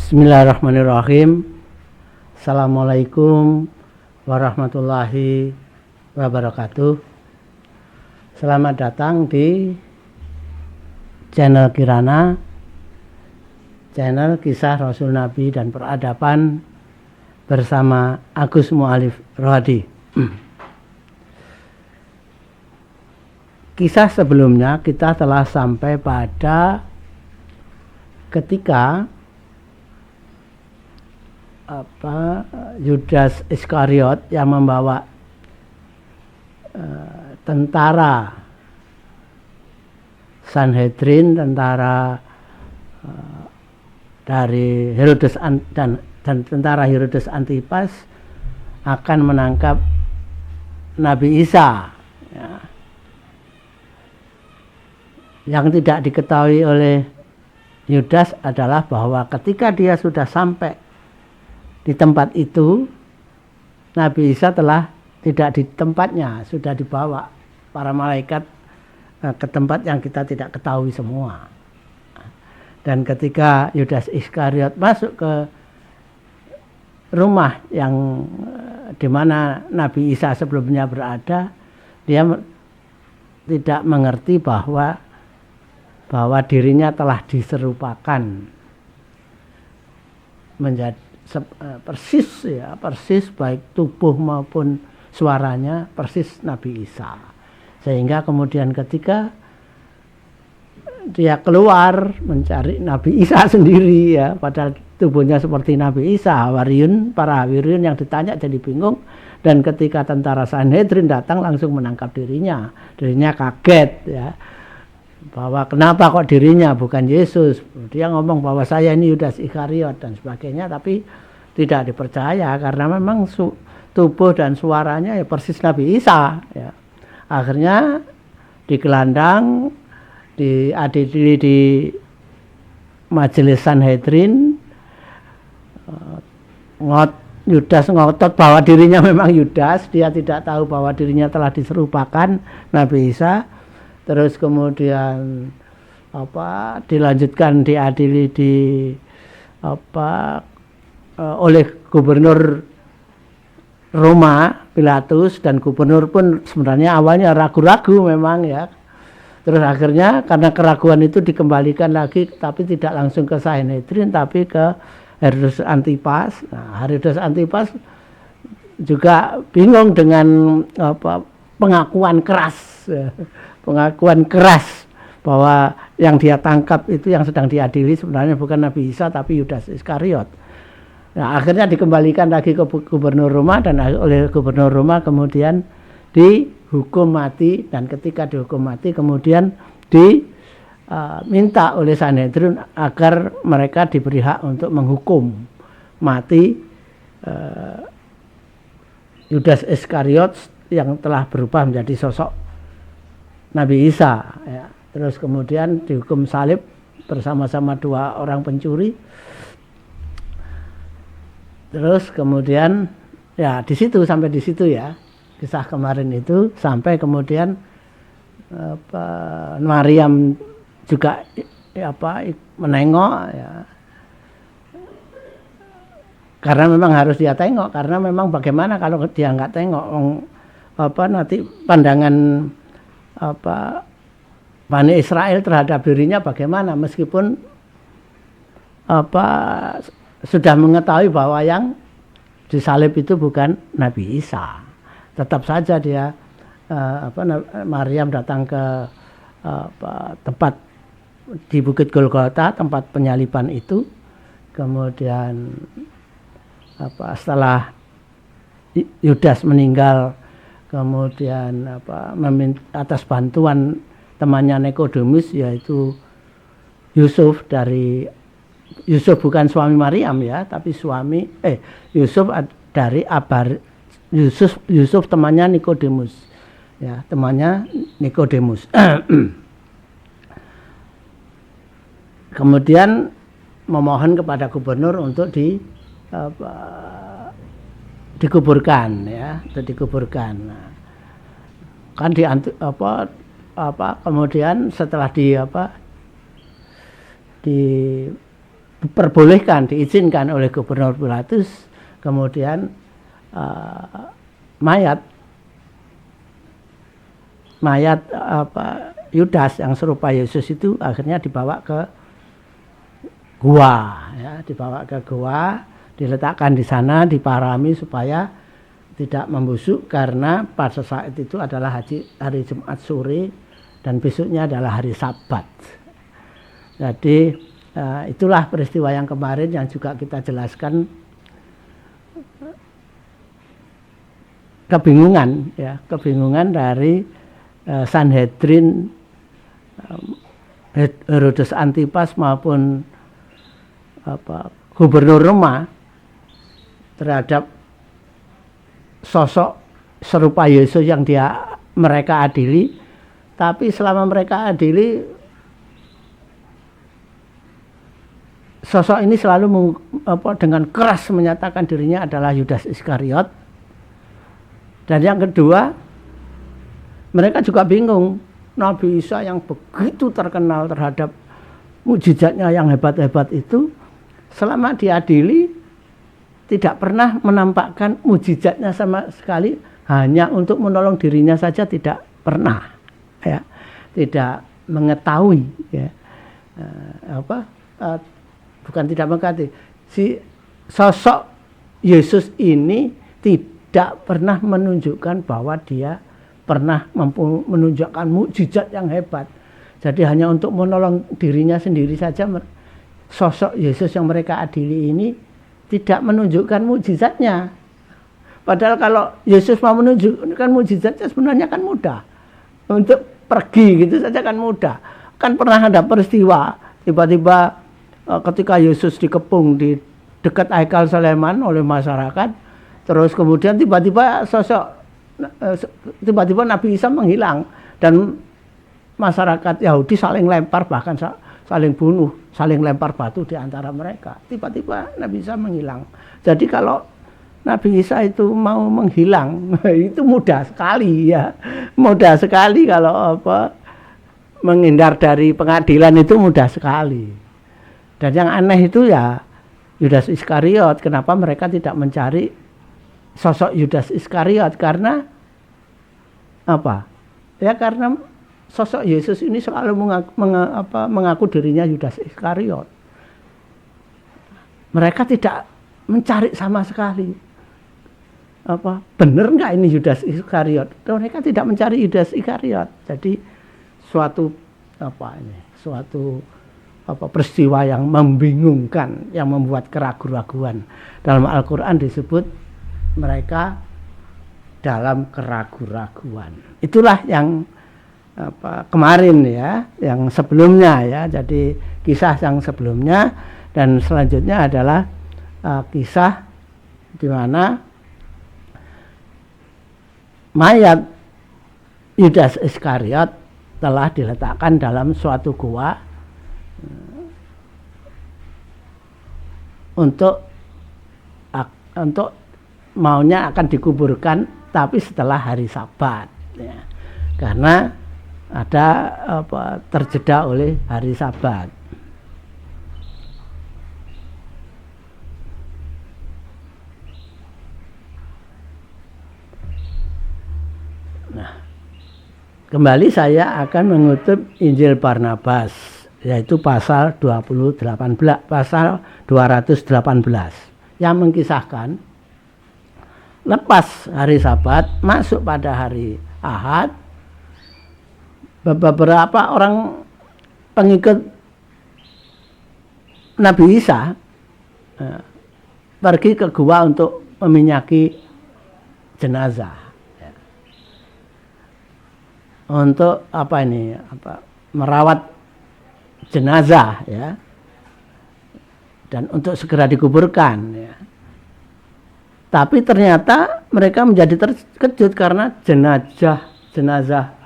Bismillahirrahmanirrahim. Assalamualaikum warahmatullahi wabarakatuh. Selamat datang di channel Kirana, channel kisah Rasul Nabi dan peradaban bersama Agus Mu'alif Rohadi. Kisah sebelumnya kita telah sampai pada ketika Yudas Iskariot yang membawa tentara Sanhedrin, tentara dari Herodes dan tentara Herodes Antipas akan menangkap Nabi Isa. Ya. Yang tidak diketahui oleh Yudas adalah bahwa ketika dia sudah sampai di tempat itu, Nabi Isa telah tidak di tempatnya, sudah dibawa para malaikat ke tempat yang kita tidak ketahui semua. Dan ketika Yudas Iskariot masuk ke rumah yang di mana Nabi Isa sebelumnya berada, dia tidak mengerti bahwa dirinya telah diserupakan menjadi persis baik tubuh maupun suaranya persis Nabi Isa. Sehingga kemudian ketika dia keluar mencari Nabi Isa sendiri, ya, padahal tubuhnya seperti Nabi Isa, para Hawariun yang ditanya jadi bingung. Dan ketika tentara Sanhedrin datang langsung menangkap dirinya kaget, ya, bahwa kenapa kok dirinya bukan Yesus. Dia ngomong bahwa saya ini Yudas Iskariot dan sebagainya, tapi tidak dipercaya karena memang tubuh dan suaranya ya persis Nabi Isa, ya. Akhirnya digelandang, diadili di majelis Sanhedrin. Yudas ngotot bahwa dirinya memang Yudas, dia tidak tahu bahwa dirinya telah diserupakan Nabi Isa. Terus kemudian dilanjutkan diadili oleh gubernur Roma Pilatus, dan gubernur pun sebenarnya awalnya ragu-ragu memang, ya. Terus akhirnya karena keraguan itu dikembalikan lagi, tapi tidak langsung ke Sanhedrin tapi ke Herodes Antipas. Nah, Herodes Antipas juga bingung dengan pengakuan keras bahwa yang dia tangkap itu, yang sedang diadili sebenarnya bukan Nabi Isa tapi Yudas Iskariot. Nah, akhirnya dikembalikan lagi ke gubernur Roma, dan oleh gubernur Roma kemudian dihukum mati, dan ketika dihukum mati kemudian diminta oleh Sanhedrin agar mereka diberi hak untuk menghukum mati Yudas Iskariot yang telah berubah menjadi sosok Nabi Isa, ya. Terus kemudian dihukum salib bersama-sama dua orang pencuri. Terus kemudian ya sampai di situ ya kisah kemarin itu, sampai kemudian Maryam juga menengok, ya. Karena memang harus dia tengok, karena memang bagaimana kalau dia nggak tengok, nanti pandangan Bani Israel terhadap dirinya bagaimana, meskipun sudah mengetahui bahwa yang disalib itu bukan Nabi Isa. Tetap saja dia Maryam datang ke tempat di Bukit Golgota, tempat penyaliban itu. Kemudian setelah Yudas meninggal, kemudian atas bantuan temannya Nikodemus, yaitu Yusuf bukan suami Maryam, ya, tapi Yusuf dari Yusuf temannya Nikodemus, ya, temannya Nikodemus. Kemudian memohon kepada gubernur untuk dikuburkan, ya, untuk dikuburkan. Nah, kan kemudian setelah diperbolehkan, diizinkan oleh Gubernur Pilatus, kemudian mayat Yudas yang serupa Yesus itu akhirnya dibawa ke gua, ya, diletakkan di sana, diparami supaya tidak membusuk, karena pada saat itu adalah hari Jumat sore dan besoknya adalah hari Sabat. Jadi itulah peristiwa yang kemarin yang juga kita jelaskan, kebingungan dari Sanhedrin, Herodes Antipas maupun Gubernur Roma terhadap sosok serupa Yesus yang mereka adili. Tapi selama mereka adili, sosok ini selalu dengan keras menyatakan dirinya adalah Yudas Iskariot. Dan yang kedua, mereka juga bingung. Nabi Isa yang begitu terkenal terhadap mukjizatnya yang hebat-hebat itu, selama diadili tidak pernah menampakkan mukjizatnya sama sekali, hanya untuk menolong dirinya saja tidak pernah, ya, tidak mengetahui, ya, bukan tidak mengetahui, si sosok Yesus ini tidak pernah menunjukkan bahwa dia pernah mampu menunjukkan mukjizat yang hebat. Jadi hanya untuk menolong dirinya sendiri saja, sosok Yesus yang mereka adili ini tidak menunjukkan mukjizatnya. Padahal kalau Yesus mau menunjukkan mukjizatnya sebenarnya kan mudah. Untuk pergi gitu saja kan mudah. Kan pernah ada peristiwa tiba-tiba ketika Yesus dikepung di dekat Haikal Sulaiman oleh masyarakat, terus kemudian tiba-tiba Nabi Isa menghilang dan masyarakat Yahudi saling lempar, bahkan saling bunuh, saling lempar batu di antara mereka. Tiba-tiba Nabi Isa menghilang. Jadi kalau Nabi Isa itu mau menghilang, itu mudah sekali, ya. Mudah sekali kalau menghindar dari pengadilan itu mudah sekali. Dan yang aneh itu ya Yudas Iskariot. Kenapa mereka tidak mencari sosok Yudas Iskariot? Karena apa? Ya karena sosok Yesus ini selalu mengaku dirinya Yudas Iskariot. Mereka tidak mencari sama sekali. Benar nggak ini Yudas Iskariot? Mereka tidak mencari Yudas Iskariot. Jadi suatu peristiwa yang membingungkan, yang membuat keraguan-raguan. Dalam Al-Quran disebut mereka dalam keraguan-raguan. Itulah yang kemarin, ya, yang sebelumnya, ya. Jadi kisah yang sebelumnya, dan selanjutnya adalah kisah di mana mayat Yudas Iskariot telah diletakkan dalam suatu gua untuk maunya akan dikuburkan, tapi setelah hari Sabat, ya. Karena ada terjeda oleh hari Sabat. Nah, kembali saya akan mengutip Injil Barnabas, yaitu pasal 218 yang mengkisahkan lepas hari Sabat masuk pada hari Ahad, beberapa orang pengikut Nabi Isa pergi ke gua untuk meminyaki jenazah, ya. Untuk merawat jenazah, ya, dan untuk segera dikuburkan, ya. Tapi ternyata mereka menjadi terkejut karena jenazah jenazah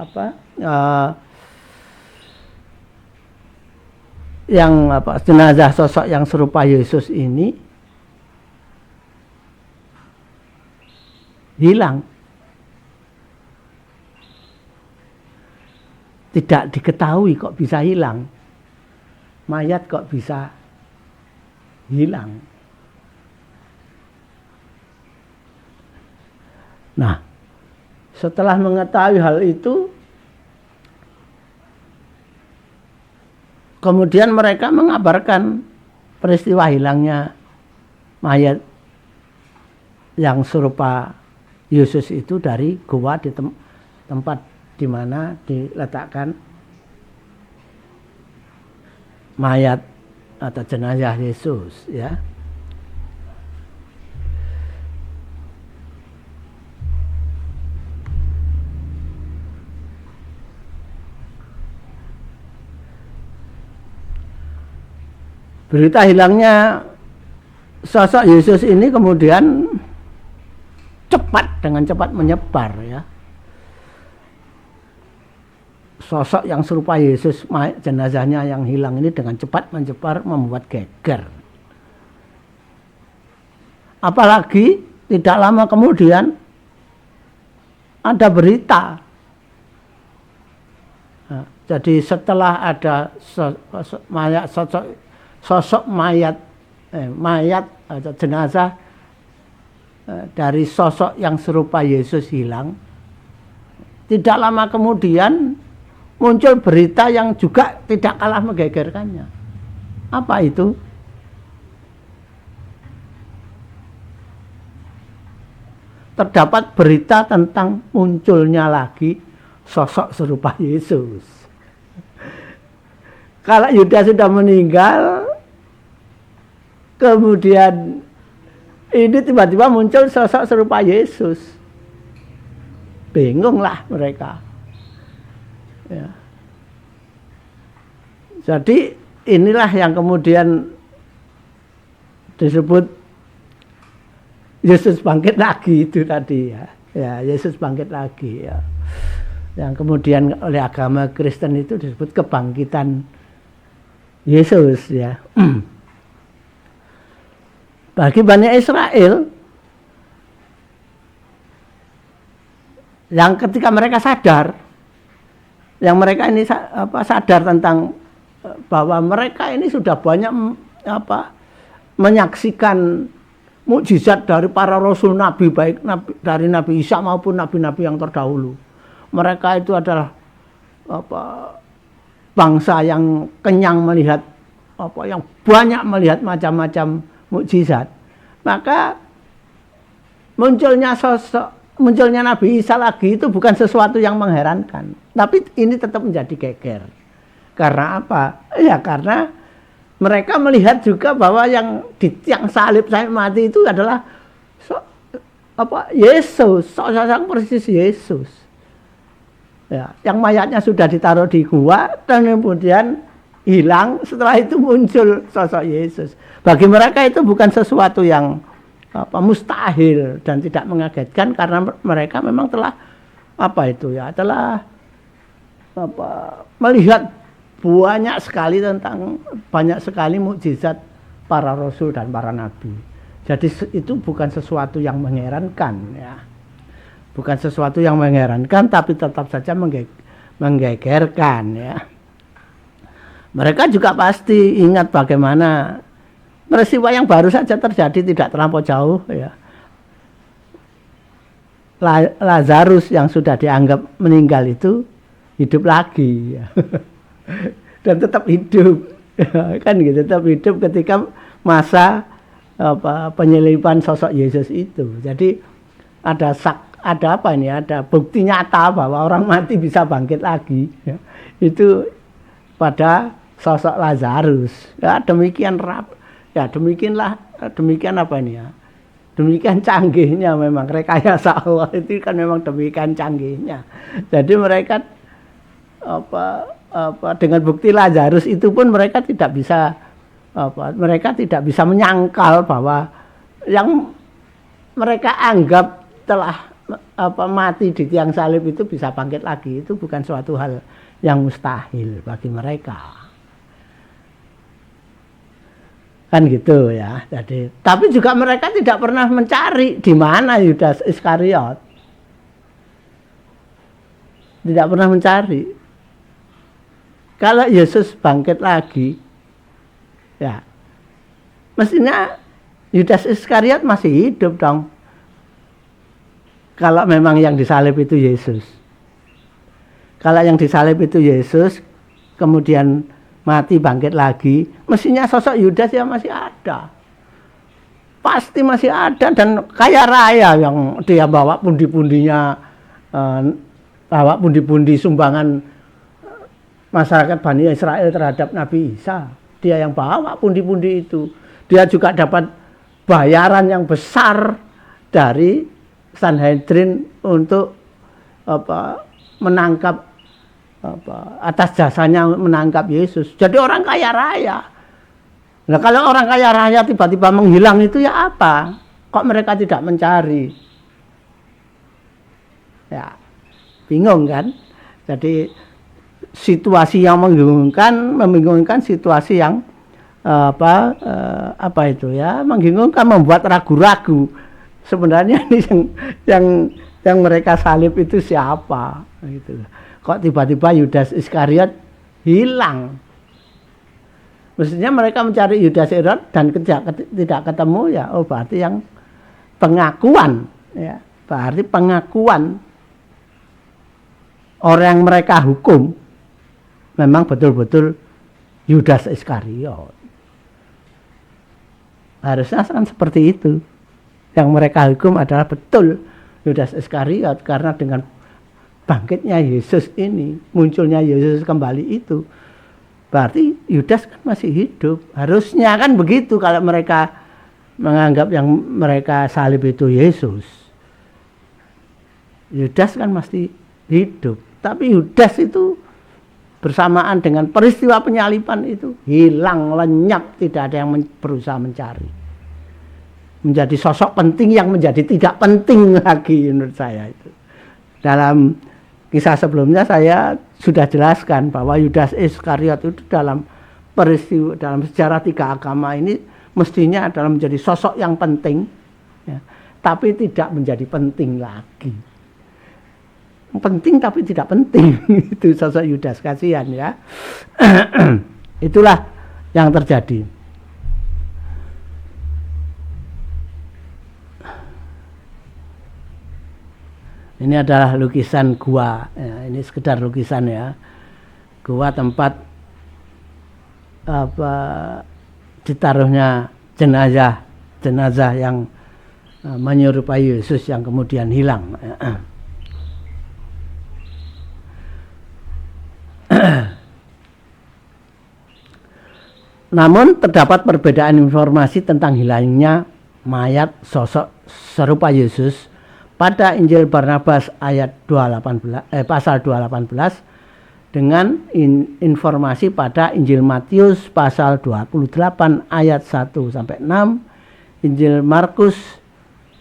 sosok yang serupa Yesus ini hilang. Tidak diketahui kok bisa hilang. Mayat kok bisa hilang. Nah, setelah mengetahui hal itu, kemudian mereka mengabarkan peristiwa hilangnya mayat yang serupa Yesus itu dari gua di tempat di mana diletakkan mayat atau jenazah Yesus, ya. Berita hilangnya sosok Yesus ini kemudian dengan cepat menyebar, ya. Sosok yang serupa Yesus, jenazahnya yang hilang ini dengan cepat menyebar, membuat geger. Apalagi tidak lama kemudian ada berita. Nah, jadi setelah ada sosok mayat atau jenazah dari sosok yang serupa Yesus hilang, tidak lama kemudian muncul berita yang juga tidak kalah menggegerkannya. Apa itu? Terdapat berita tentang munculnya lagi sosok serupa Yesus. Kalau Yudas sudah meninggal, kemudian ini tiba-tiba muncul sosok serupa Yesus. Bingunglah mereka. Ya. Jadi inilah yang kemudian disebut Yesus bangkit lagi itu tadi, ya. Ya, Yesus bangkit lagi, ya. Yang kemudian oleh agama Kristen itu disebut kebangkitan Yesus, ya. Bagi Bani Israel yang ketika mereka sadar, yang mereka ini sadar tentang bahwa mereka ini sudah banyak menyaksikan mukjizat dari para rasul nabi, baik dari Nabi Isa maupun nabi-nabi yang terdahulu. Mereka itu adalah bangsa yang kenyang melihat yang banyak melihat macam-macam mukjizat. Maka munculnya Nabi Isa lagi itu bukan sesuatu yang mengherankan, tapi ini tetap menjadi geger. Karena apa? Ya karena mereka melihat juga bahwa yang di tiang salib sampai mati itu adalah Yesus, sosok persis Yesus. Ya, yang mayatnya sudah ditaruh di gua dan kemudian hilang, setelah itu muncul sosok Yesus. Bagi mereka itu bukan sesuatu yang mustahil dan tidak mengagetkan, karena mereka memang telah telah melihat banyak sekali mukjizat para rasul dan para nabi. Jadi itu bukan sesuatu yang mengherankan, ya. Bukan sesuatu yang mengherankan, tapi tetap saja menggegerkan, ya. Mereka juga pasti ingat bagaimana peristiwa yang baru saja terjadi tidak terlampau jauh, ya. Lazarus yang sudah dianggap meninggal itu hidup lagi, ya. Dan tetap hidup, kan gitu, tetap hidup ketika masa penyelipan sosok Yesus itu. Jadi ada bukti nyata bahwa orang mati bisa bangkit lagi, ya. Itu pada sosok Lazarus, ya. Demikian canggihnya memang rekayasa Allah itu kan, memang demikian canggihnya. Jadi mereka dengan bukti Lazarus itu pun mereka tidak bisa menyangkal bahwa yang mereka anggap telah mati di tiang salib itu bisa bangkit lagi. Itu bukan suatu hal yang mustahil bagi mereka. Kan gitu, ya. Jadi, tapi juga mereka tidak pernah mencari di mana Yudas Iskariot. Tidak pernah mencari. Kalau Yesus bangkit lagi, ya, Mestinya Yudas Iskariot masih hidup dong. Kalau memang yang disalib itu Yesus. Kalau yang disalib itu Yesus, kemudian mati bangkit lagi, mestinya sosok Yudas ya masih ada. Pasti masih ada, dan kaya raya yang dia bawa pundi-pundinya, bawa pundi-pundi sumbangan masyarakat Bani Israel terhadap Nabi Isa. Dia yang bawa pundi-pundi itu. Dia juga dapat bayaran yang besar dari Sanhedrin untuk menangkap atas jasanya menangkap Yesus. Jadi orang kaya raya. Nah, kalau orang kaya raya tiba-tiba menghilang itu ya apa? Kok mereka tidak mencari? Ya, bingung kan? Jadi situasi yang membingungkan situasi yang apa itu ya, membingungkan, membuat ragu-ragu. Sebenarnya ini yang mereka salib itu siapa? Gitu. Kok tiba-tiba Yudas Iskariot hilang? Mestinya mereka mencari Yudas Iskariot dan tidak ketemu ya. Oh, berarti yang pengakuan ya. Berarti pengakuan orang yang mereka hukum memang betul-betul Yudas Iskariot. Harusnya kan seperti itu. Yang mereka hukum adalah betul Yudas Iskariot, karena dengan bangkitnya Yesus ini, munculnya Yesus kembali itu, berarti Yudas kan masih hidup. Harusnya kan begitu kalau mereka menganggap yang mereka salib itu Yesus. Yudas kan masih hidup. Tapi Yudas itu bersamaan dengan peristiwa penyaliban itu hilang, lenyap, tidak ada yang berusaha mencari. Menjadi sosok penting yang menjadi tidak penting lagi menurut saya itu. Dalam kisah sebelumnya saya sudah jelaskan bahwa Yudas Iskariot itu dalam peristiwa, dalam sejarah tiga agama ini mestinya adalah menjadi sosok yang penting, ya, tapi tidak menjadi penting lagi. Penting tapi tidak penting. Itu sosok Yudas, kasihan ya. Itulah yang terjadi. Ini adalah lukisan gua ya, ini sekedar lukisan ya. Gua tempat ditaruhnya jenazah yang menyerupai Yesus yang kemudian hilang. Namun terdapat perbedaan informasi tentang hilangnya mayat sosok serupa Yesus pada Injil Barnabas ayat 218, pasal 218 dengan informasi pada Injil Matius pasal 28 ayat 1 sampai 6, Injil Markus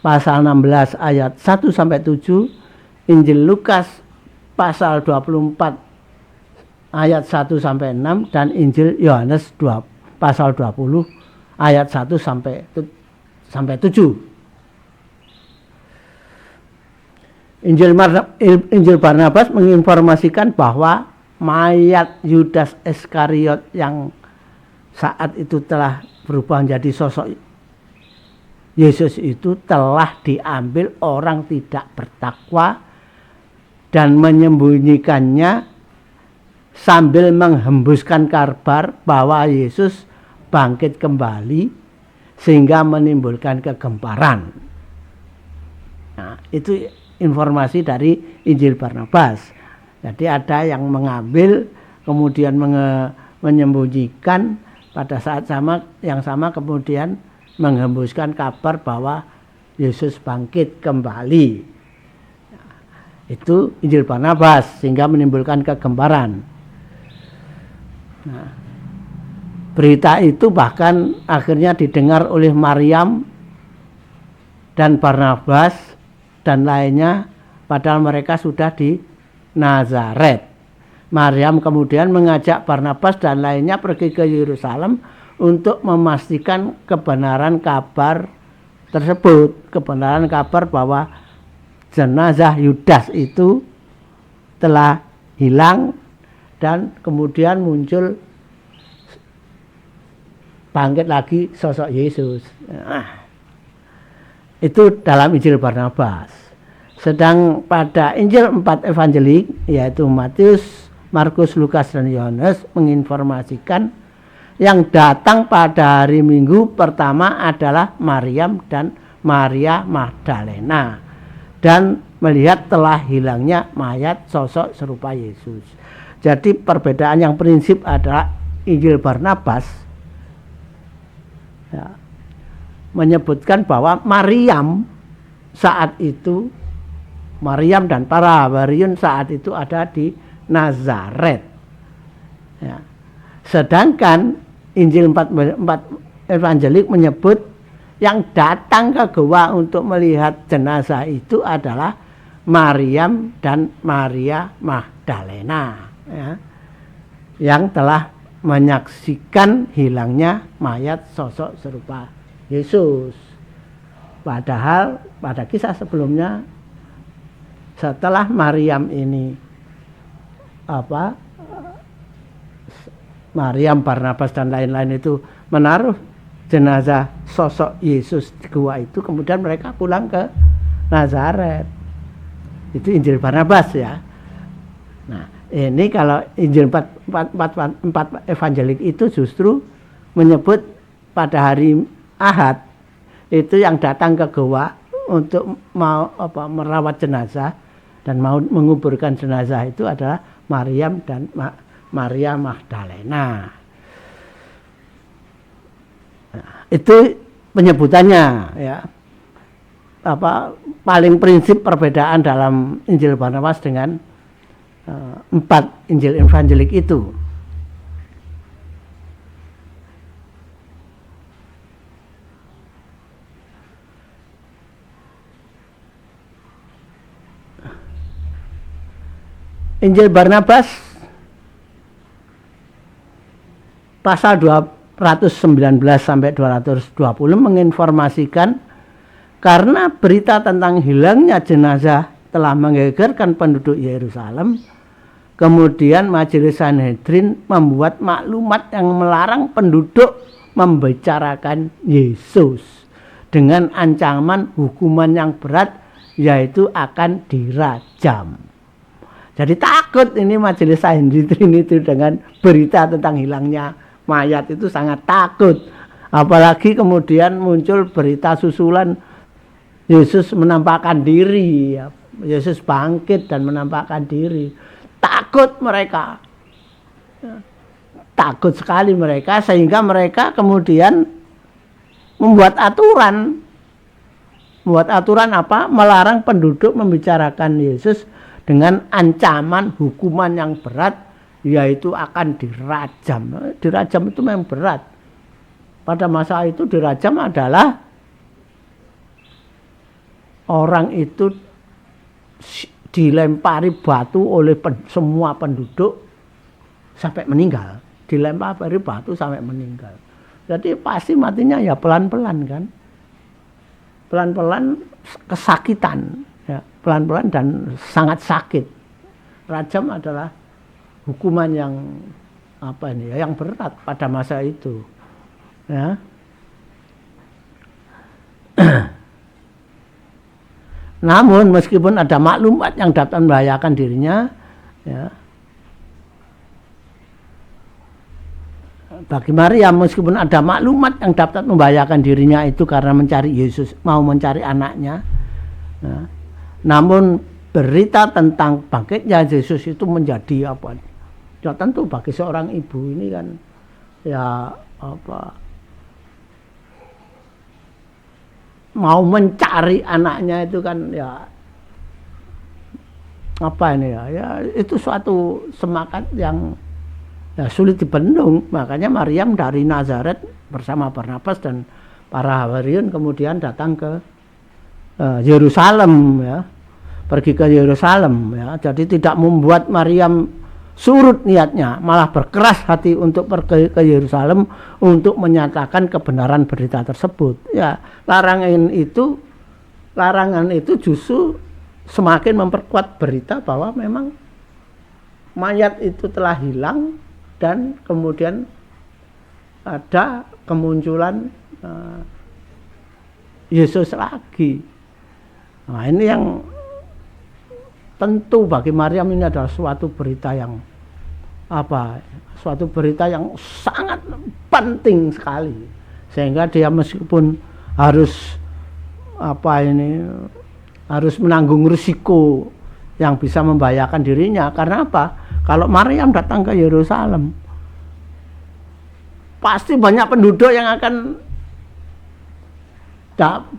pasal 16 ayat 1 sampai 7, Injil Lukas pasal 24 ayat 1 sampai 6, dan Injil Yohanes pasal 20 ayat 1 sampai 7. Injil Barnabas menginformasikan bahwa mayat Yudas Iskariot yang saat itu telah berubah menjadi sosok Yesus itu telah diambil orang tidak bertakwa dan menyembunyikannya sambil menghembuskan kabar bahwa Yesus bangkit kembali sehingga menimbulkan kegemparan. Nah, itu informasi dari Injil Barnabas. Jadi ada yang mengambil kemudian menyembunyikan, pada saat yang sama kemudian menghembuskan kabar bahwa Yesus bangkit kembali. Nah, itu Injil Barnabas sehingga menimbulkan kegemparan. Nah, berita itu bahkan akhirnya didengar oleh Maryam dan Barnabas dan lainnya, padahal mereka sudah di Nazaret. Maryam kemudian mengajak Barnabas dan lainnya pergi ke Yerusalem untuk memastikan kebenaran kabar tersebut, kebenaran kabar bahwa jenazah Yudas itu telah hilang dan kemudian muncul bangkit lagi sosok Yesus. Nah, itu dalam Injil Barnabas. Sedang pada Injil 4 evangelik, yaitu Matius, Markus, Lukas, dan Yohanes, menginformasikan yang datang pada hari Minggu pertama adalah Maryam dan Maria Magdalena, dan melihat telah hilangnya mayat sosok serupa Yesus. Jadi perbedaan yang prinsip adalah Injil Barnabas ya, menyebutkan bahwa Maryam saat itu, Maryam dan para Hawariun saat itu ada di Nazaret. Ya. Sedangkan Injil 4 evangelik menyebut yang datang ke goa untuk melihat jenazah itu adalah Maryam dan Maria Magdalena, ya, yang telah menyaksikan hilangnya mayat sosok serupa Yesus. Padahal pada kisah sebelumnya, setelah Maryam ini Maryam, Barnabas dan lain-lain itu menaruh jenazah sosok Yesus di gua itu, kemudian mereka pulang ke Nazaret. Itu Injil Barnabas ya. Nah, ini kalau Injil 4 evangelik itu justru menyebut pada hari Ahad itu yang datang ke goa untuk mau merawat jenazah dan mau menguburkan jenazah itu adalah Maryam dan Maria Magdalena. Nah, itu penyebutannya ya. Paling prinsip perbedaan dalam Injil Barnabas dengan 4 Injil evangelik itu. Injil Barnabas pasal 219 sampai 220 menginformasikan karena berita tentang hilangnya jenazah telah menggegerkan penduduk Yerusalem, kemudian Majelis Sanhedrin membuat maklumat yang melarang penduduk membicarakan Yesus dengan ancaman hukuman yang berat, yaitu akan dirajam. Jadi takut ini Majelis Sanhedrin itu dengan berita tentang hilangnya mayat, itu sangat takut. Apalagi kemudian muncul berita susulan Yesus menampakkan diri, ya. Yesus bangkit dan menampakkan diri. Takut mereka. Takut sekali mereka, sehingga mereka kemudian membuat aturan. Membuat aturan apa? Melarang penduduk membicarakan Yesus dengan ancaman hukuman yang berat, yaitu akan dirajam. Dirajam itu memang berat. Pada masa itu dirajam adalah orang itu dilempari batu oleh semua penduduk sampai meninggal. Dilempari batu sampai meninggal. Jadi pasti matinya ya pelan-pelan kan. Pelan-pelan kesakitan. Ya, pelan-pelan dan sangat sakit. Rajam adalah hukuman yang yang berat pada masa itu. Ya. Namun meskipun ada maklumat yang dapat membahayakan dirinya, ya, bagi Maria meskipun ada maklumat yang dapat membahayakan dirinya itu karena mencari Yesus, mau mencari anaknya, ya, namun berita tentang bangkitnya Yesus itu menjadi ya tentu bagi seorang ibu ini kan ya mau mencari anaknya itu kan ya ya itu suatu semangat yang ya sulit dibendung. Makanya Maryam dari Nazaret bersama Barnabas dan para Hawariun kemudian datang ke Yerusalem, ya, pergi ke Yerusalem, ya. Jadi tidak membuat Maryam surut niatnya, malah berkeras hati untuk pergi ke Yerusalem untuk menyatakan kebenaran berita tersebut. Ya, larangan itu justru semakin memperkuat berita bahwa memang mayat itu telah hilang dan kemudian ada kemunculan Yesus lagi. Nah, ini yang tentu bagi Maryam ini adalah suatu berita yang suatu berita yang sangat penting sekali, sehingga dia meskipun harus harus menanggung risiko yang bisa membahayakan dirinya. Karena apa? Kalau Maryam datang ke Yerusalem, pasti banyak penduduk yang akan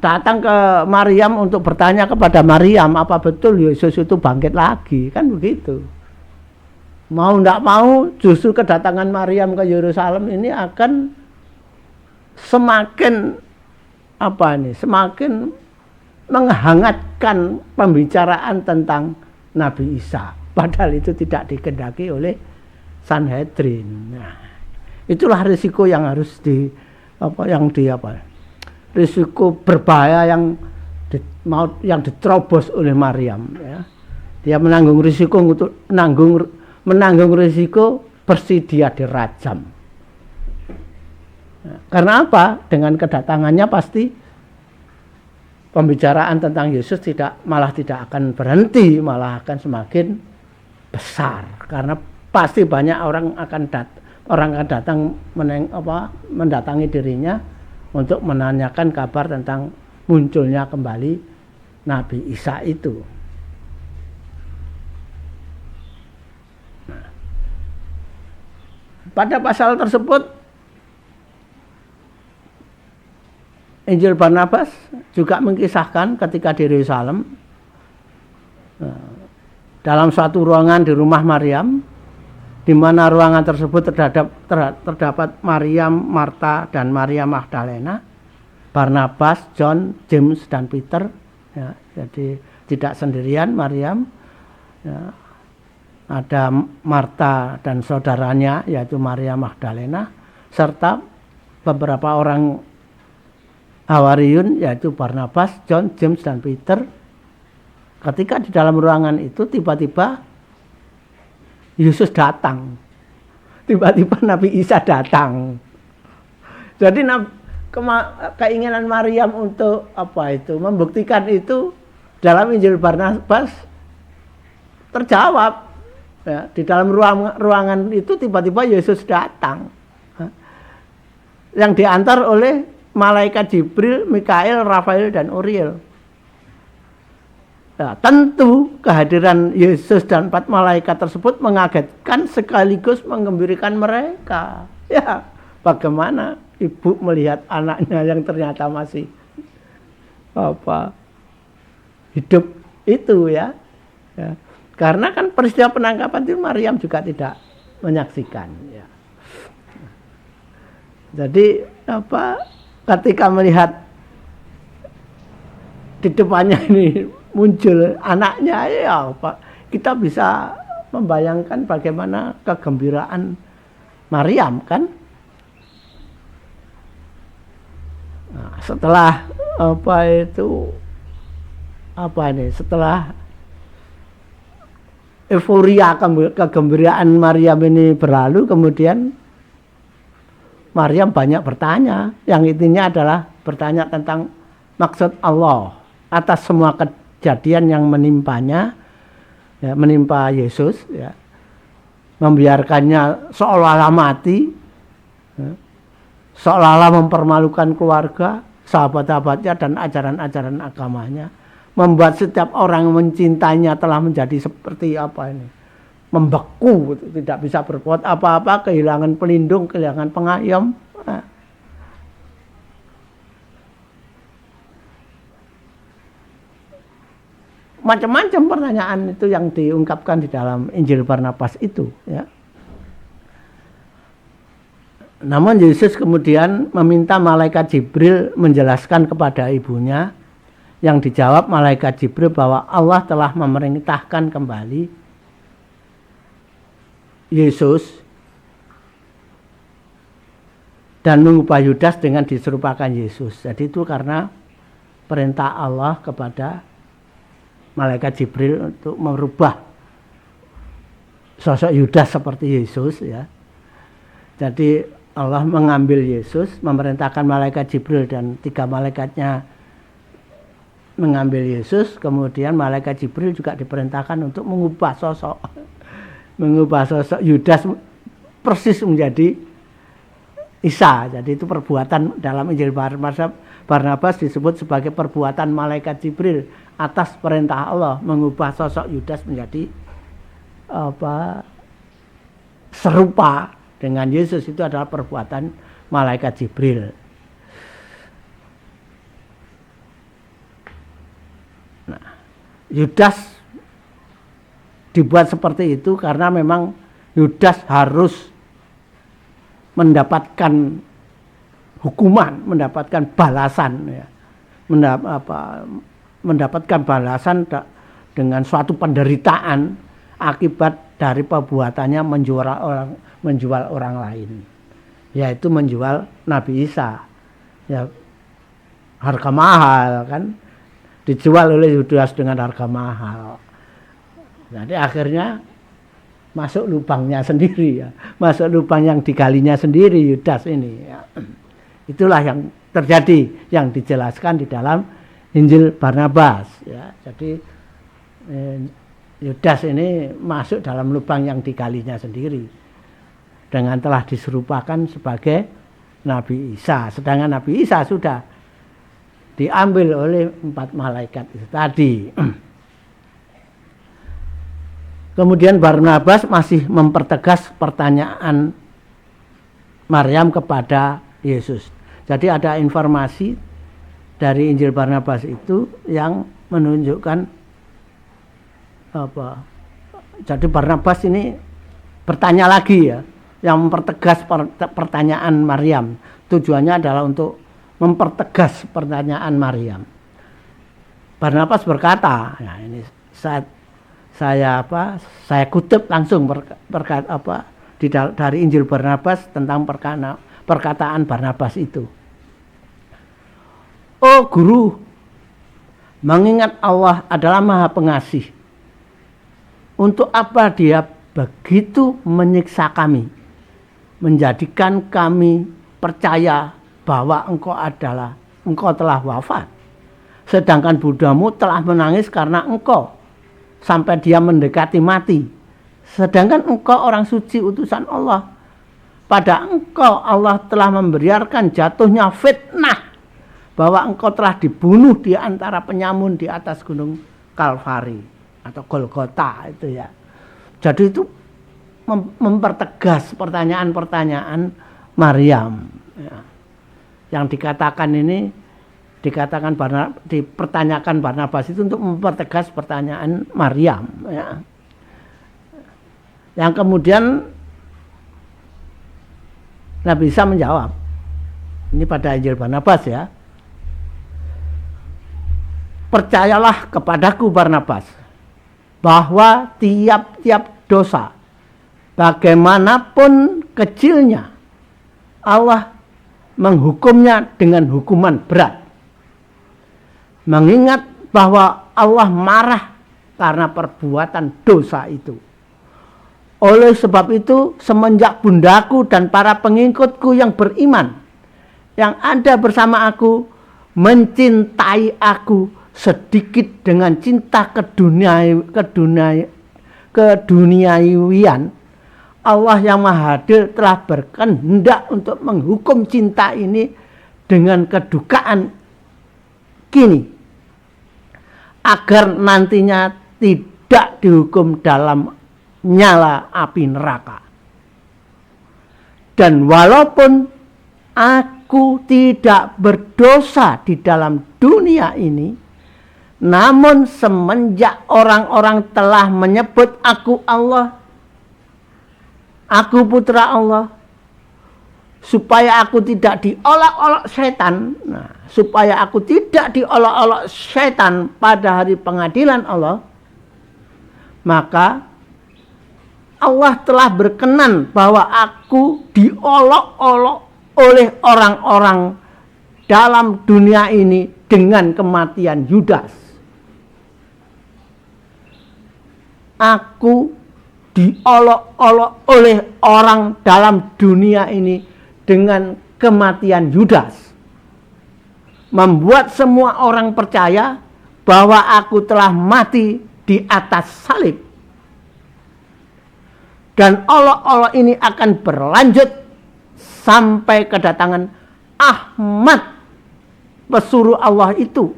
datang ke Maryam untuk bertanya kepada Maryam, apa betul Yesus itu bangkit lagi, kan begitu. Mau tidak mau, justru kedatangan Maryam ke Yerusalem ini akan semakin semakin menghangatkan pembicaraan tentang Nabi Isa, padahal itu tidak dikehendaki oleh Sanhedrin. Nah, itulah risiko yang harus risiko berbahaya yang diterobos oleh Maryam, ya. Dia menanggung risiko untuk menanggung risiko bersedia dirajam. Nah, karena apa? Dengan kedatangannya pasti pembicaraan tentang Yesus malah tidak akan berhenti, malah akan semakin besar, karena pasti banyak orang akan datang mendatangi dirinya untuk menanyakan kabar tentang munculnya kembali Nabi Isa itu. Nah, pada pasal tersebut Injil Barnabas juga mengisahkan ketika di Yerusalem, dalam suatu ruangan di rumah Maryam, di mana ruangan tersebut terdapat Maryam, Marta, dan Maria Magdalena, Barnabas, John, James, dan Peter. Ya, jadi tidak sendirian Maryam. Ya, ada Marta dan saudaranya, yaitu Maria Magdalena, serta beberapa orang Hawariun, yaitu Barnabas, John, James, dan Peter. Ketika di dalam ruangan itu tiba-tiba Yesus datang. Tiba-tiba Nabi Isa datang. Jadi keinginan Maryam untuk membuktikan itu dalam Injil Barnabas terjawab. Ya, di dalam ruangan itu tiba-tiba Yesus datang. Yang diantar oleh malaikat Jibril, Mikael, Rafael, dan Uriel. Nah, tentu kehadiran Yesus dan 4 malaikat tersebut mengagetkan sekaligus menggembirakan mereka. Ya, bagaimana ibu melihat anaknya yang ternyata masih hidup itu, ya. Ya. Karena kan peristiwa penangkapan itu Maryam juga tidak menyaksikan, ya. Jadi ketika melihat di depannya ini muncul anaknya, ya kita bisa membayangkan bagaimana kegembiraan Maryam, kan. Nah, setelah setelah euforia kegembiraan Maryam ini berlalu, kemudian Maryam banyak bertanya, yang intinya adalah bertanya tentang maksud Allah atas semua kejadian yang menimpanya, ya, menimpa Yesus, ya, membiarkannya seolah-olah mati, ya, seolah-olah mempermalukan keluarga, sahabat-sahabatnya, dan ajaran-ajaran agamanya, membuat setiap orang mencintainya telah menjadi seperti membeku, tidak bisa berbuat apa-apa, kehilangan pelindung, kehilangan pengayom. Nah, macam-macam pertanyaan itu yang diungkapkan di dalam Injil Barnabas itu, ya. Namun Yesus kemudian meminta malaikat Jibril menjelaskan kepada ibunya, yang dijawab malaikat Jibril bahwa Allah telah memerintahkan kembali Yesus dan mengubah Yudas dengan diserupakan Yesus. Jadi itu karena perintah Allah kepada malaikat Jibril untuk merubah sosok Yudas seperti Yesus, ya. Jadi Allah mengambil Yesus, memerintahkan malaikat Jibril dan 3 malaikatnya mengambil Yesus, kemudian malaikat Jibril juga diperintahkan untuk mengubah sosok Yudas persis menjadi Isa. Jadi itu perbuatan dalam Injil Barnabas disebut sebagai perbuatan malaikat Jibril atas perintah Allah mengubah sosok Yudas menjadi serupa dengan Yesus. Itu adalah perbuatan malaikat Jibril. Nah, Yudas dibuat seperti itu karena memang Yudas harus mendapatkan hukuman, mendapatkan balasan, ya. Mendapatkan balasan dengan suatu penderitaan akibat dari perbuatannya menjual orang lain, yaitu menjual Nabi Isa, ya, harga mahal kan, dijual oleh Yudas dengan harga mahal. Jadi akhirnya masuk lubangnya sendiri, ya, masuk lubang yang digalinya sendiri Yudas ini, ya. Itulah yang terjadi, yang dijelaskan di dalam Injil Barnabas, ya. Jadi Yudas ini masuk dalam lubang yang digalinya sendiri dengan telah diserupakan sebagai Nabi Isa. Sedangkan Nabi Isa sudah diambil oleh 4 malaikat itu tadi. Kemudian Barnabas masih mempertegas pertanyaan Maryam kepada Yesus. Jadi ada informasi dari Injil Barnabas itu yang menunjukkan jadi Barnabas ini bertanya lagi, ya, yang mempertegas pertanyaan Maryam. Tujuannya adalah untuk mempertegas pertanyaan Maryam. Barnabas berkata, nah ini saya kutip langsung dari Injil Barnabas tentang perkataan Barnabas itu. Oh guru, mengingat Allah adalah Maha Pengasih, untuk apa Dia begitu menyiksa kami, menjadikan kami percaya bahwa engkau telah wafat, sedangkan Buddhamu telah menangis karena engkau sampai dia mendekati mati, sedangkan engkau orang suci utusan Allah. Pada engkau Allah telah membiarkan jatuhnya fitnah bahwa engkau telah dibunuh di antara penyamun di atas gunung Kalvari atau Golgota itu, ya. Jadi itu mempertegas pertanyaan-pertanyaan Maryam, ya. Yang dipertanyakan Barnabas itu untuk mempertegas pertanyaan Maryam, ya. Yang kemudian Nabi Isa menjawab, ini pada Injil Barnabas, ya. Percayalah kepadaku Barnabas, bahwa tiap-tiap dosa, bagaimanapun kecilnya, Allah menghukumnya dengan hukuman berat. Mengingat bahwa Allah marah karena perbuatan dosa itu. Oleh sebab itu, semenjak bundaku dan para pengikutku yang beriman, yang ada bersama aku, mencintai aku sedikit dengan cinta keduniawian, Allah yang Maha Adil telah berkehendak untuk menghukum cinta ini dengan kedukaan kini, agar nantinya tidak dihukum dalam nyala api neraka. Dan walaupun aku tidak berdosa di dalam dunia ini, namun semenjak orang-orang telah menyebut aku Allah, aku putra Allah, supaya aku tidak diolok-olok setan. Nah, supaya aku tidak diolok-olok setan pada hari pengadilan Allah, maka Allah telah berkenan bahwa aku diolok-olok oleh orang-orang dalam dunia ini dengan kematian Yudas. Aku diolok-olok oleh orang dalam dunia ini dengan kematian Yudas membuat semua orang percaya bahwa aku telah mati di atas salib. Dan olok-olok ini akan berlanjut sampai kedatangan Ahmad pesuruh Allah itu.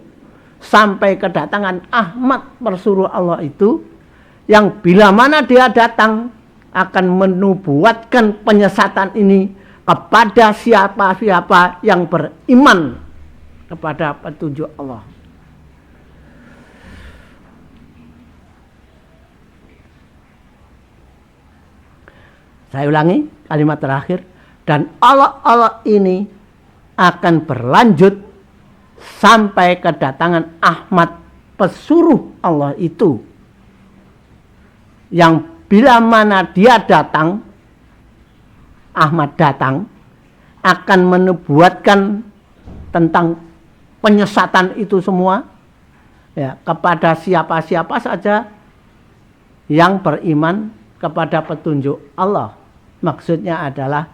Sampai kedatangan Ahmad pesuruh Allah itu, yang bila mana dia datang akan menubuatkan penyesatan ini kepada siapa-siapa yang beriman kepada petunjuk Allah. Saya ulangi kalimat terakhir. Dan olok-olok ini akan berlanjut sampai kedatangan Ahmad pesuruh Allah itu, yang bila mana dia datang, Ahmad datang, akan menubuatkan tentang penyesatan itu semua ya, kepada siapa-siapa saja yang beriman kepada petunjuk Allah. Maksudnya adalah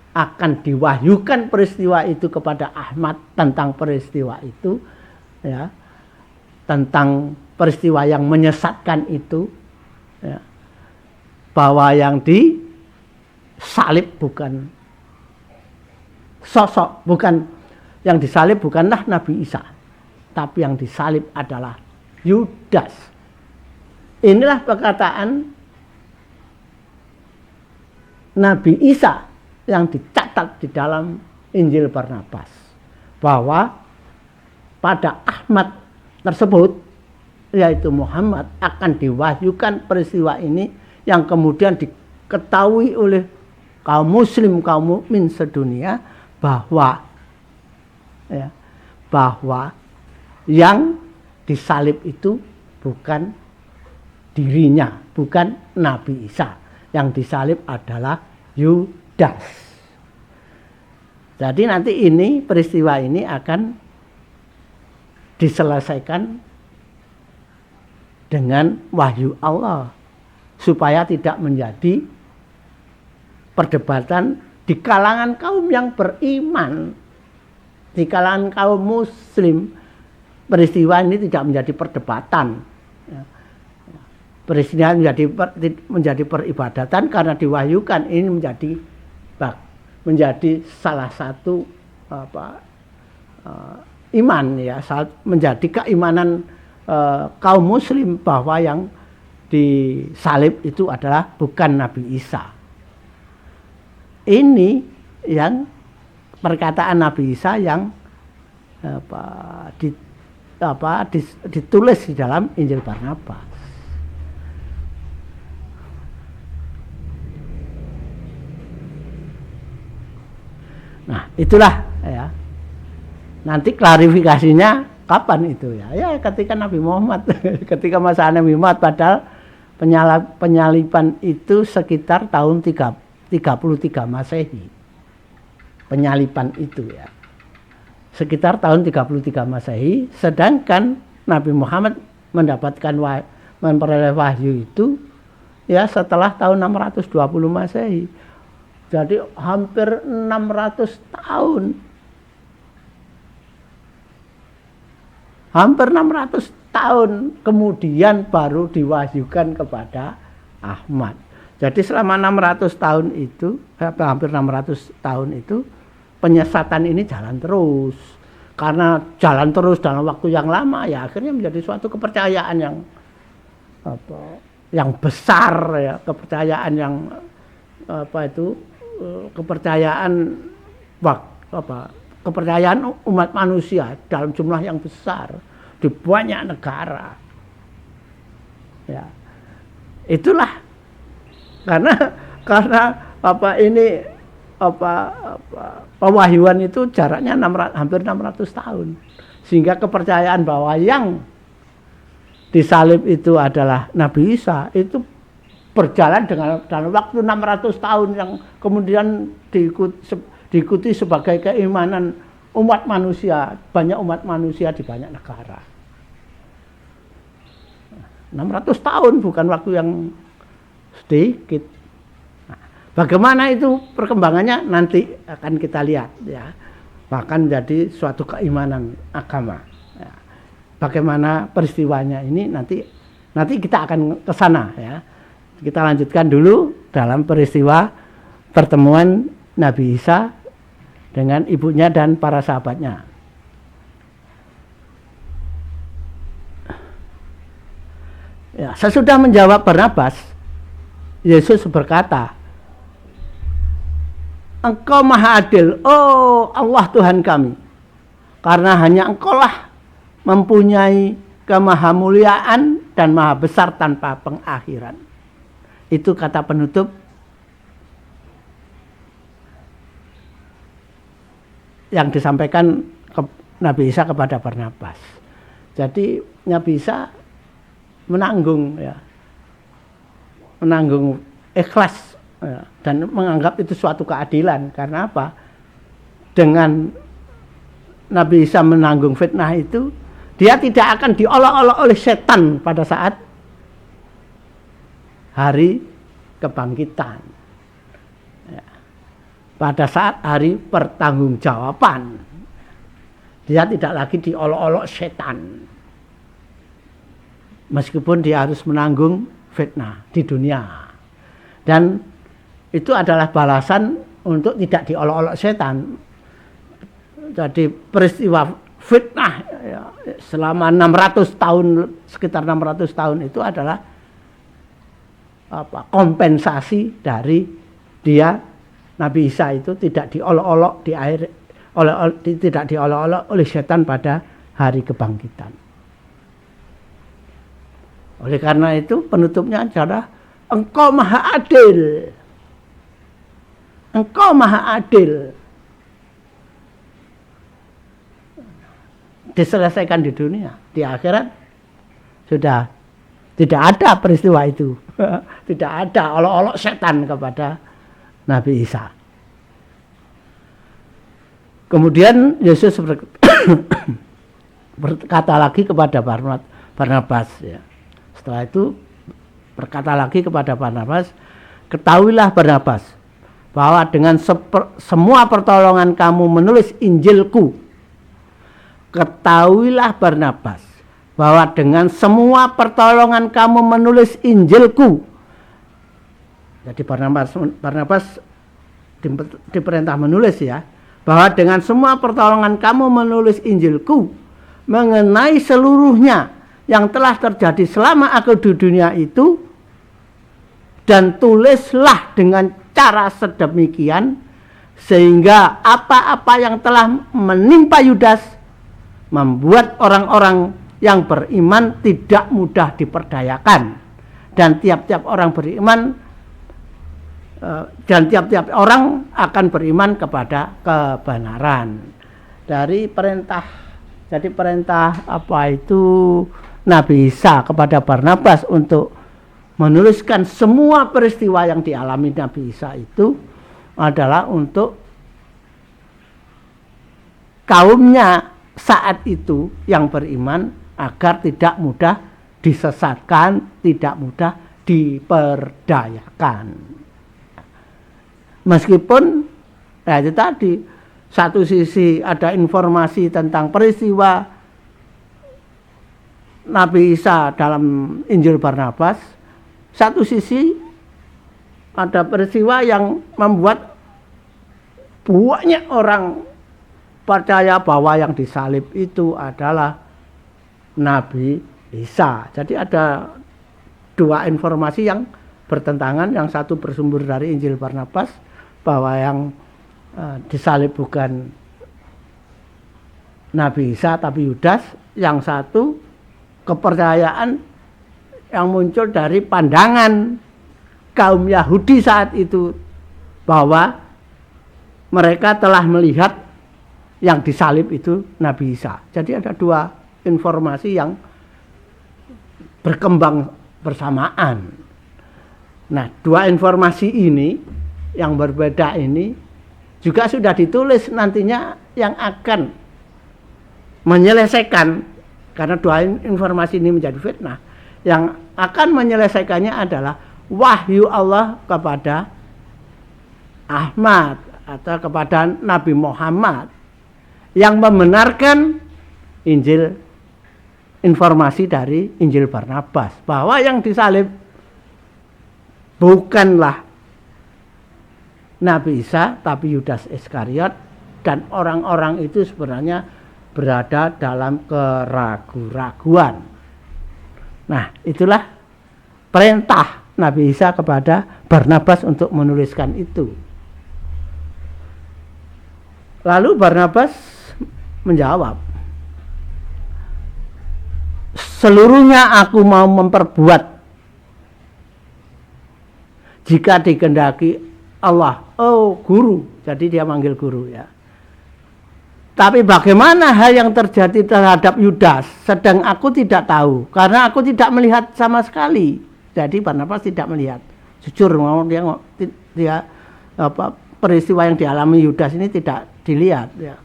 akan diwahyukan peristiwa itu kepada Ahmad tentang peristiwa itu ya, tentang peristiwa yang menyesatkan itu ya, bahwa yang disalib bukan sosok, bukan yang disalib bukanlah Nabi Isa, tapi yang disalib adalah Yudas. Inilah perkataan Nabi Isa yang dicatat di dalam Injil Barnabas, bahwa pada Ahmad tersebut, yaitu Muhammad, akan diwahyukan peristiwa ini yang kemudian diketahui oleh kaum muslim, kaum mukmin sedunia, bahwa ya, bahwa yang disalib itu bukan dirinya, bukan Nabi Isa. Yang disalib adalah Yudas. Jadi nanti ini, peristiwa ini akan diselesaikan dengan wahyu Allah, supaya tidak menjadi perdebatan di kalangan kaum yang beriman, di kalangan kaum muslim. Peristiwa ini tidak menjadi perdebatan, peristiwa menjadi peribadatan karena diwahyukan. Ini menjadi salah satu iman ya, menjadi keimanan kaum muslim bahwa yang disalib itu adalah bukan Nabi Isa. Ini yang perkataan Nabi Isa yang ditulis di dalam Injil Barnabas. Nah, itulah ya. Nanti klarifikasinya kapan itu ya? Ya ketika Nabi Muhammad, ketika masa Nabi Muhammad, padahal penyaliban itu sekitar tahun 33 Masehi. Penyaliban itu ya. Sekitar tahun 33 Masehi, sedangkan Nabi Muhammad memperoleh wahyu itu ya setelah tahun 620 Masehi. Jadi hampir 600 tahun. Hampir 600 tahun kemudian baru diwahyukan kepada Ahmad. Jadi selama 600 tahun itu, hampir 600 tahun itu, penyesatan ini jalan terus. Karena jalan terus dalam waktu yang lama, ya akhirnya menjadi suatu kepercayaan yang besar ya, kepercayaan yang kepercayaan umat manusia dalam jumlah yang besar di banyak negara. Ya. Itulah karena pewahyuan itu jaraknya hampir 600 tahun. Sehingga kepercayaan bahwa yang disalib itu adalah Nabi Isa itu berjalan dalam waktu 600 tahun yang kemudian diikuti sebagai keimanan umat manusia, banyak umat manusia di banyak negara. 600 tahun bukan waktu yang sedikit. Nah, Bagaimana itu perkembangannya nanti akan kita lihat ya. Bahkan menjadi suatu keimanan agama. Ya. Bagaimana peristiwanya ini nanti kita akan ke sana ya. Kita lanjutkan dulu dalam peristiwa pertemuan Nabi Isa dengan ibunya dan para sahabatnya. Ya, sesudah menjawab Barnabas, Yesus berkata, Engkau maha adil, oh Allah Tuhan kami, karena hanya Engkaulah mempunyai kemahamuliaan dan maha besar tanpa pengakhiran. Itu kata penutup yang disampaikan Nabi Isa kepada Barnabas. Jadi Nabi Isa menanggung ikhlas ya, dan menganggap itu suatu keadilan. Karena apa? Dengan Nabi Isa menanggung fitnah itu, dia tidak akan diolok-olok oleh setan pada saat hari kebangkitan ya. Pada saat hari pertanggungjawaban, dia tidak lagi diolok-olok setan. Meskipun dia harus menanggung fitnah di dunia. Dan itu adalah balasan untuk tidak diolok-olok setan. Jadi peristiwa fitnah ya, selama 600 tahun, sekitar 600 tahun itu adalah kompensasi dari dia Nabi Isa itu tidak diolok-olok tidak diolok-olok oleh setan pada hari kebangkitan. Oleh karena itu penutupnya adalah Engkau maha adil. Engkau maha adil. Diselesaikan di dunia. Di akhirat sudah tidak ada peristiwa itu. Tidak ada olok-olok setan kepada Nabi Isa. Kemudian Yesus berkata lagi kepada Barnabas ya. Setelah itu berkata lagi kepada Barnabas, ketahuilah Barnabas bahwa dengan semua pertolongan kamu menulis Injilku. Ketahuilah Barnabas bahwa dengan semua pertolongan kamu menulis Injilku. Jadi Barnabas diperintah menulis ya, bahwa dengan semua pertolongan kamu menulis Injilku mengenai seluruhnya yang telah terjadi selama aku di dunia itu, dan tulislah dengan cara sedemikian sehingga apa-apa yang telah menimpa Yudas membuat orang-orang yang beriman tidak mudah diperdayakan, dan tiap-tiap orang beriman dan tiap-tiap orang akan beriman kepada kebenaran. Dari perintah, jadi perintah apa itu Nabi Isa kepada Barnabas untuk menuliskan semua peristiwa yang dialami Nabi Isa itu adalah untuk kaumnya saat itu yang beriman agar tidak mudah disesatkan, tidak mudah diperdayakan. Meskipun itu tadi, satu sisi ada informasi tentang peristiwa Nabi Isa dalam Injil Barnabas, satu sisi ada peristiwa yang membuat banyak orang percaya bahwa yang disalib itu adalah Nabi Isa. Jadi ada dua informasi yang bertentangan, yang satu bersumber dari Injil Barnabas bahwa yang disalib bukan Nabi Isa tapi Yudas, yang satu kepercayaan yang muncul dari pandangan kaum Yahudi saat itu bahwa mereka telah melihat yang disalib itu Nabi Isa. Jadi ada dua informasi yang berkembang bersamaan. Nah, dua informasi ini yang berbeda ini juga sudah ditulis nantinya yang akan menyelesaikan. Karena dua informasi ini menjadi fitnah. Yang akan menyelesaikannya adalah wahyu Allah kepada Ahmad atau kepada Nabi Muhammad yang membenarkan Injil, informasi dari Injil Barnabas bahwa yang disalib bukanlah Nabi Isa tapi Yudas Iskariot, dan orang-orang itu sebenarnya berada dalam keraguan-raguan. Nah, itulah perintah Nabi Isa kepada Barnabas untuk menuliskan itu. Lalu Barnabas menjawab, seluruhnya aku mau memperbuat jika dikehendaki Allah. Oh, guru. Jadi dia manggil guru ya. Tapi bagaimana hal yang terjadi terhadap Yudas? Sedang aku tidak tahu, karena aku tidak melihat sama sekali. Jadi Barnabas tidak melihat. Jujur mau dia peristiwa yang dialami Yudas ini tidak dilihat ya.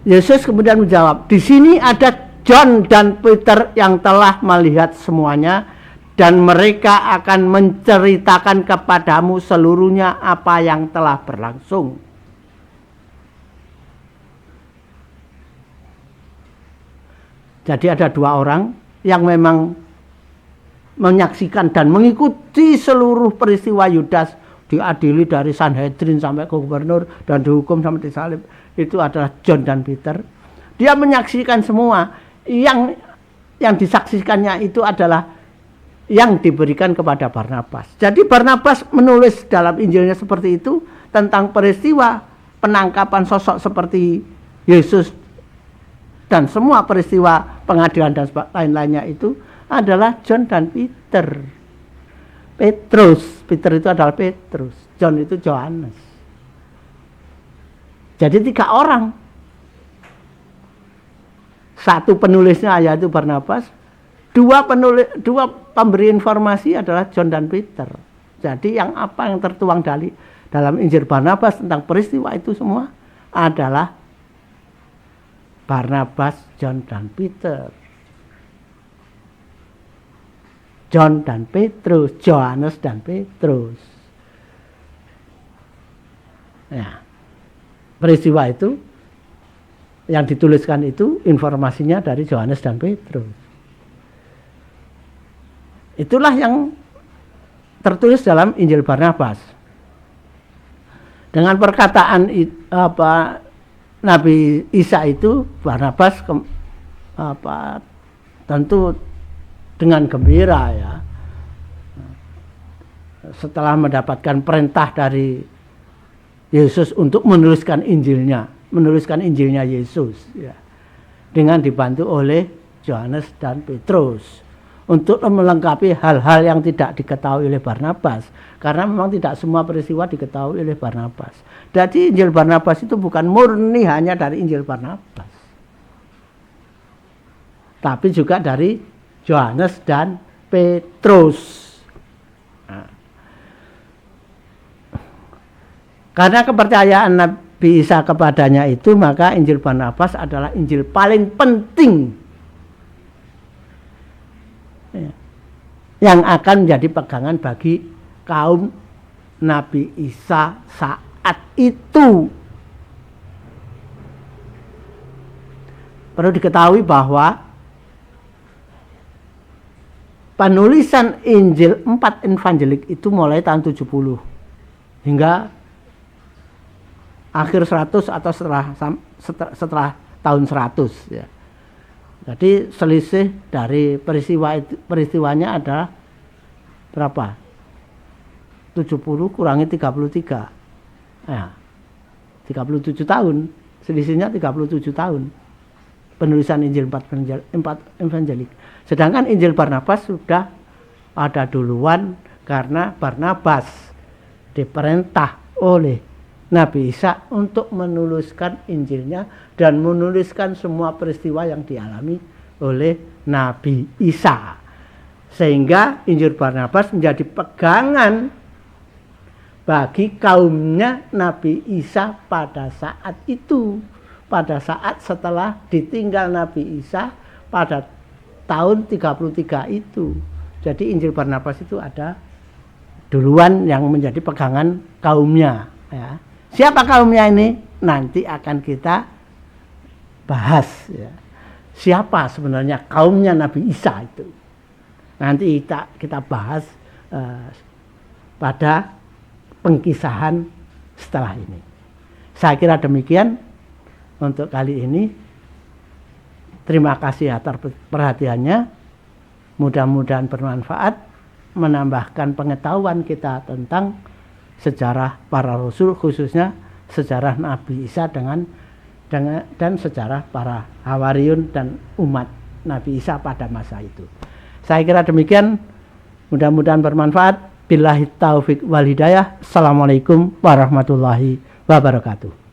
Yesus kemudian menjawab, di sini ada John dan Peter yang telah melihat semuanya, dan mereka akan menceritakan kepadamu seluruhnya apa yang telah berlangsung. Jadi ada dua orang yang memang menyaksikan dan mengikuti seluruh peristiwa Yudas diadili dari Sanhedrin sampai ke gubernur dan dihukum sampai disalib. Itu adalah John dan Peter. Dia menyaksikan semua. Yang disaksikannya itu adalah yang diberikan kepada Barnabas. Jadi Barnabas menulis dalam Injilnya seperti itu tentang peristiwa penangkapan sosok seperti Yesus dan semua peristiwa pengadilan dan lain-lainnya itu adalah John dan Peter. Peter itu adalah Petrus, John itu Yohanes. Jadi 3 orang. Satu penulisnya yaitu Barnabas, dua pemberi informasi adalah John dan Peter. Jadi apa yang tertuang dalam Injil Barnabas tentang peristiwa itu semua adalah Barnabas, John dan Peter. John dan Petrus, Yohanes dan Petrus. Nah, peristiwa itu yang dituliskan itu informasinya dari Yohanes dan Petrus. Itulah yang tertulis dalam Injil Barnabas. Dengan perkataan Nabi Isa itu, Barnabas tentu dengan gembira ya. Setelah mendapatkan perintah dari Yesus untuk menuliskan Injilnya Yesus ya. Dengan dibantu oleh Yohanes dan Petrus untuk melengkapi hal-hal yang tidak diketahui oleh Barnabas, karena memang tidak semua peristiwa diketahui oleh Barnabas. Jadi Injil Barnabas itu bukan murni hanya dari Injil Barnabas, tapi juga dari Yohanes dan Petrus. Nah, karena kepercayaan Nabi Isa kepadanya itu, maka Injil Barnabas adalah Injil paling penting yang akan menjadi pegangan bagi kaum Nabi Isa saat itu. Perlu diketahui bahwa penulisan Injil 4 evangelik itu mulai tahun 70 hingga akhir 100 atau setelah tahun 100 ya. Jadi selisih dari peristiwanya adalah berapa? 70 kurangi 33. Ya. 37 tahun. Selisihnya 37 tahun. Penulisan Injil 4 evangelik. Sedangkan Injil Barnabas sudah ada duluan karena Barnabas diperintah oleh Nabi Isa untuk menuliskan Injilnya dan menuliskan semua peristiwa yang dialami oleh Nabi Isa. Sehingga Injil Barnabas menjadi pegangan bagi kaumnya Nabi Isa pada saat itu. Pada saat setelah ditinggal Nabi Isa pada tahun 33 itu. Jadi Injil Barnabas itu ada duluan yang menjadi pegangan kaumnya. Ya. Siapa kaumnya ini? Nanti akan kita bahas. Ya. Siapa sebenarnya kaumnya Nabi Isa itu? Nanti kita bahas pada pengkisahan setelah ini. Saya kira demikian untuk kali ini. Terima kasih atas perhatiannya. Mudah-mudahan bermanfaat, menambahkan pengetahuan kita tentang sejarah para rasul, khususnya sejarah Nabi Isa dan sejarah para Hawariyun dan umat Nabi Isa pada masa itu. Saya kira demikian. Mudah-mudahan bermanfaat. Billahi taufik wal hidayah. Assalamualaikum warahmatullahi wabarakatuh.